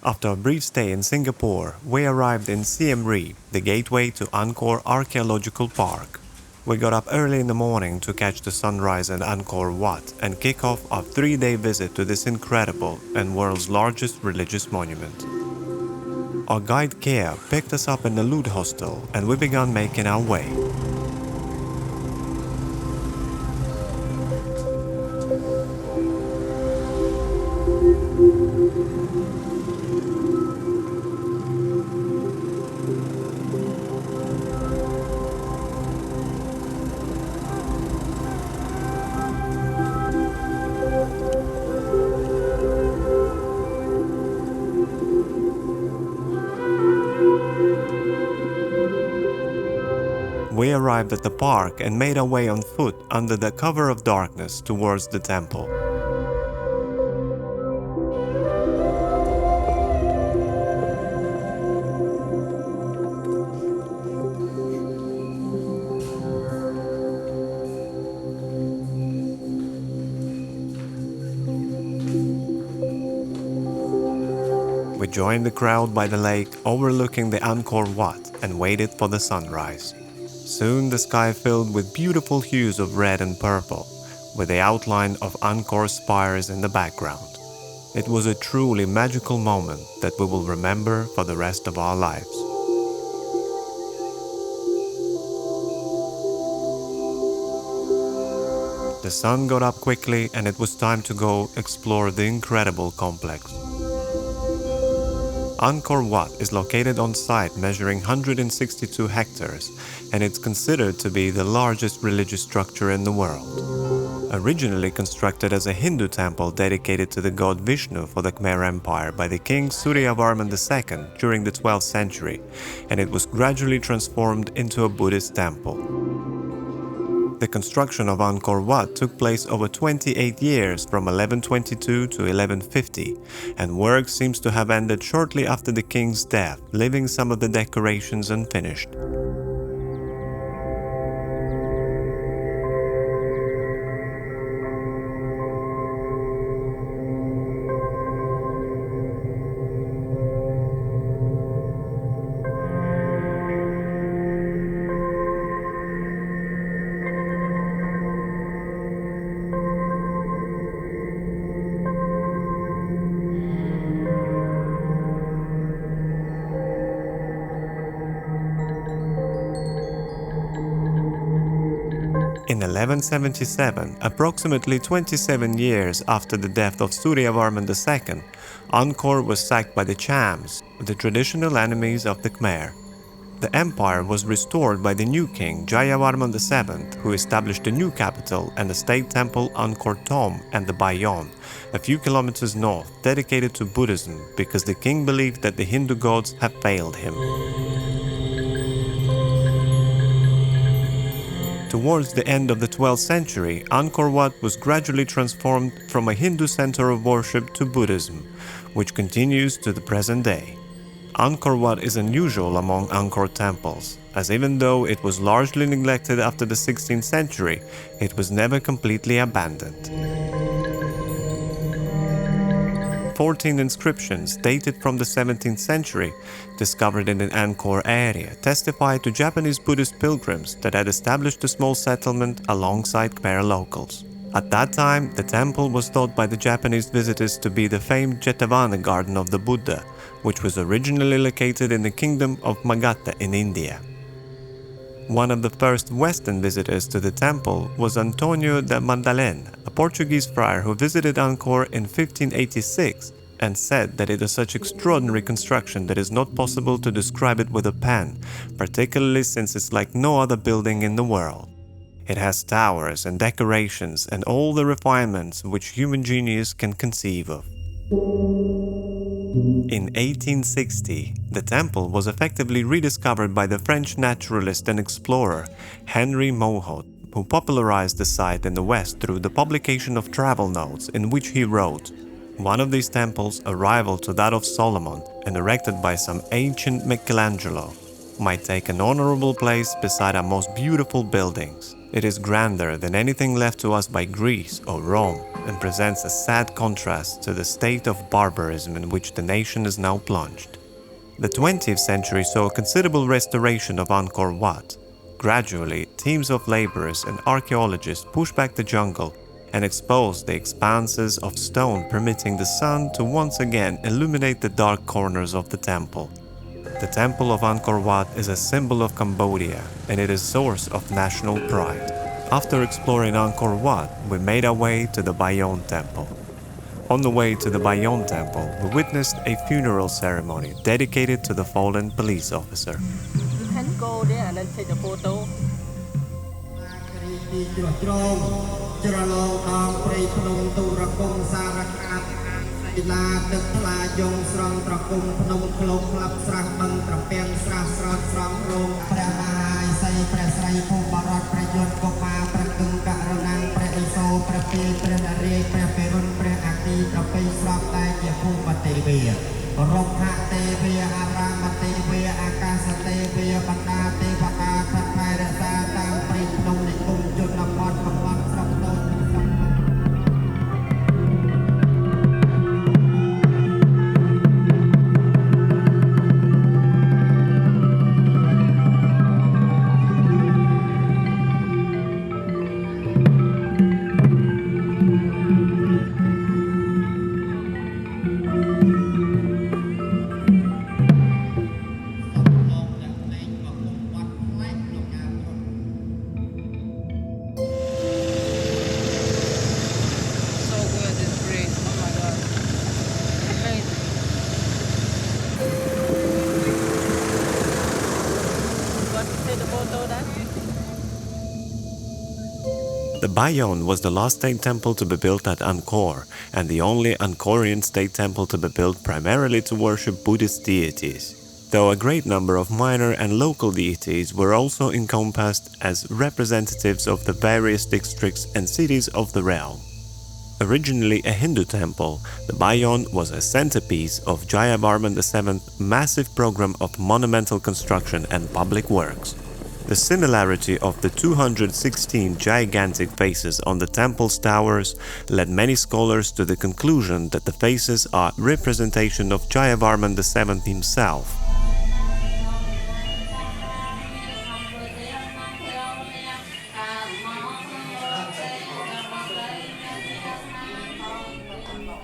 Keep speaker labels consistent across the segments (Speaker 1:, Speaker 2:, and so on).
Speaker 1: After a brief stay in Singapore, we arrived in Siem Reap, the gateway to Angkor Archaeological Park. We got up early in the morning to catch the sunrise at Angkor Wat and kick off our 3-day visit to this incredible and world's largest religious monument. Our guide Kea picked us up in the Lud hostel and we began making our way. We arrived at the park and made our way on foot under the cover of darkness towards the temple. We joined the crowd by the lake overlooking the Angkor Wat and waited for the sunrise. Soon the sky filled with beautiful hues of red and purple, with the outline of Angkor spires in the background. It was a truly magical moment that we will remember for the rest of our lives. The sun got up quickly and it was time to go explore the incredible complex. Angkor Wat is located on site measuring 162 hectares and it's considered to be the largest religious structure in the world. Originally constructed as a Hindu temple dedicated to the god Vishnu for the Khmer Empire by the king Suryavarman II during the 12th century, and it was gradually transformed into a Buddhist temple. The construction of Angkor Wat took place over 28 years from 1122 to 1150, and work seems to have ended shortly after the king's death, leaving some of the decorations unfinished. In 1177, approximately 27 years after the death of Suryavarman II, Angkor was sacked by the Chams, the traditional enemies of the Khmer. The empire was restored by the new king Jayavarman VII, who established a new capital and a state temple Angkor Thom and the Bayon, a few kilometers north, dedicated to Buddhism because the king believed that the Hindu gods had failed him. Towards the end of the 12th century, Angkor Wat was gradually transformed from a Hindu center of worship to Buddhism, which continues to the present day. Angkor Wat is unusual among Angkor temples, as even though it was largely neglected after the 16th century, it was never completely abandoned. 14 inscriptions dated from the 17th century, discovered in the Angkor area, testify to Japanese Buddhist pilgrims that had established a small settlement alongside Khmer locals. At that time, the temple was thought by the Japanese visitors to be the famed Jetavana Garden of the Buddha, which was originally located in the kingdom of Magadha in India. One of the first Western visitors to the temple was Antonio da Madalena, a Portuguese friar who visited Angkor in 1586 and said that it is such extraordinary construction that it is not possible to describe it with a pen, particularly since it's like no other building in the world. It has towers and decorations and all the refinements which human genius can conceive of. In 1860, the temple was effectively rediscovered by the French naturalist and explorer Henri Mouhot, who popularized the site in the West through the publication of travel notes in which he wrote, "One of these temples, a rival to that of Solomon and erected by some ancient Michelangelo, might take an honorable place beside our most beautiful buildings. It is grander than anything left to us by Greece or Rome and presents a sad contrast to the state of barbarism in which the nation is now plunged. The 20th century saw a considerable restoration of Angkor Wat. Gradually, teams of laborers and archaeologists pushed back the jungle and exposed the expanses of stone, permitting the sun to once again illuminate the dark corners of the temple. The Temple of Angkor Wat is a symbol of Cambodia, and it is a source of national pride. After exploring Angkor Wat, we made our way to the Bayon Temple. On the way to the Bayon Temple, we witnessed a funeral ceremony dedicated to the fallen police officer.
Speaker 2: You can go there and then take a photo.
Speaker 1: The Bayon was the last state temple to be built at Angkor, and the only Angkorian state temple to be built primarily to worship Buddhist deities, though a great number of minor and local deities were also encompassed as representatives of the various districts and cities of the realm. Originally a Hindu temple, the Bayon was a centerpiece of Jayavarman VII's massive program of monumental construction and public works. The similarity of the 216 gigantic faces on the temple's towers led many scholars to the conclusion that the faces are representation of Jayavarman VII himself.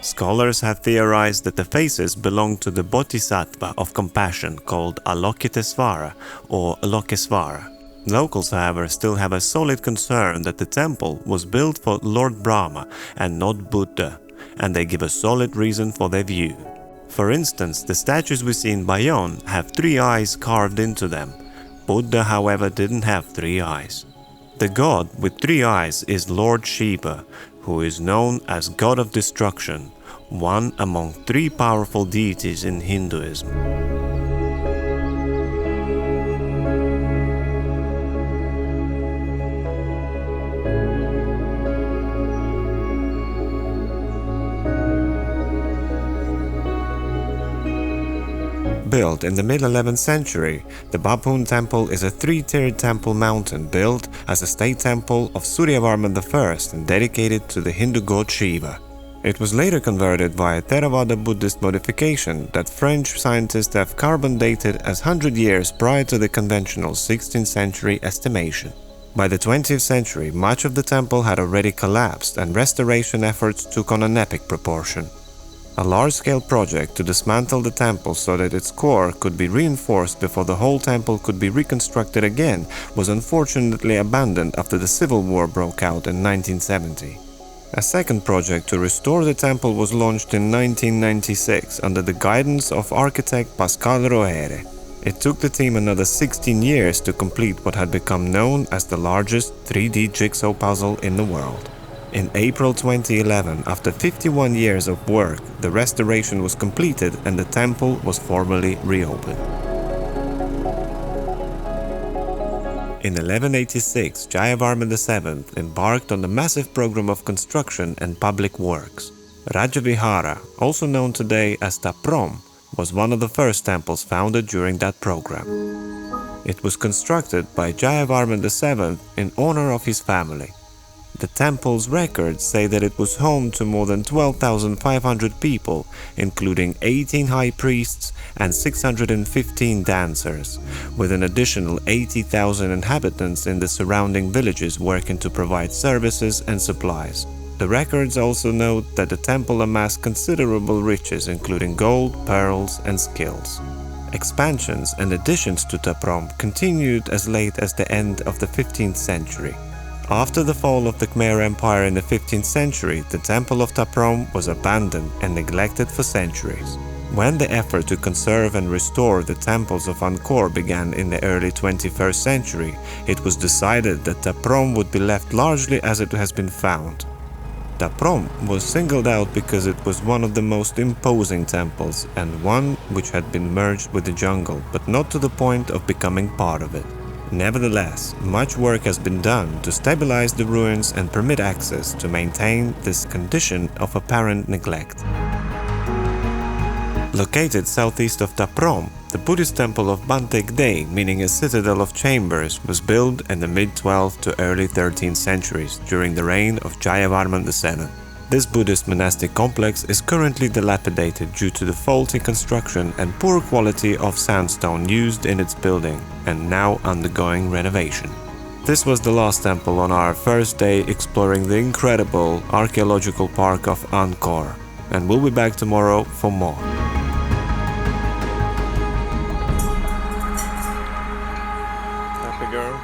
Speaker 1: Scholars have theorized that the faces belong to the Bodhisattva of compassion called Avalokitesvara or Lokesvara. Locals, however, still have a solid concern that the temple was built for Lord Brahma and not Buddha, and they give a solid reason for their view. For instance, the statues we see in Bayon have 3 eyes carved into them. Buddha, however, didn't have 3 eyes. The god with 3 eyes is Lord Shiva, who is known as God of Destruction, one among 3 powerful deities in Hinduism. Built in the mid-11th century, the Bapun Temple is a 3-tiered temple mountain built as a state temple of Suryavarman I and dedicated to the Hindu god Shiva. It was later converted via Theravada Buddhist modification that French scientists have carbon dated as 100 years prior to the conventional 16th century estimation. By the 20th century, much of the temple had already collapsed and restoration efforts took on an epic proportion. A large-scale project to dismantle the temple so that its core could be reinforced before the whole temple could be reconstructed again was unfortunately abandoned after the Civil War broke out in 1970. A second project to restore the temple was launched in 1996 under the guidance of architect Pascal Roere. It took the team another 16 years to complete what had become known as the largest 3D jigsaw puzzle in the world. In April 2011, after 51 years of work, the restoration was completed and the temple was formally reopened. In 1186, Jayavarman VII embarked on a massive program of construction and public works. Rajavihara, also known today as Taprom, was one of the first temples founded during that program. It was constructed by Jayavarman VII in honor of his family. The temple's records say that it was home to more than 12,500 people, including 18 high priests and 615 dancers, with an additional 80,000 inhabitants in the surrounding villages working to provide services and supplies. The records also note that the temple amassed considerable riches, including gold, pearls, and skills. Expansions and additions to Taprom continued as late as the end of the 15th century. After the fall of the Khmer Empire in the 15th century, the Temple of Taprom was abandoned and neglected for centuries. When the effort to conserve and restore the temples of Angkor began in the early 21st century, it was decided that Taprom would be left largely as it has been found. Taprom was singled out because it was one of the most imposing temples and one which had been merged with the jungle, but not to the point of becoming part of it. Nevertheless, much work has been done to stabilize the ruins and permit access to maintain this condition of apparent neglect. Located southeast of Taprom, the Buddhist temple of Banteik Dey, meaning a citadel of chambers, was built in the mid-12th to early 13th centuries during the reign of Jayavarman VII. This Buddhist monastic complex is currently dilapidated due to the faulty construction and poor quality of sandstone used in its building, and now undergoing renovation. This was the last temple on our first day exploring the incredible archaeological park of Angkor, and we'll be back tomorrow for more. Happy girl?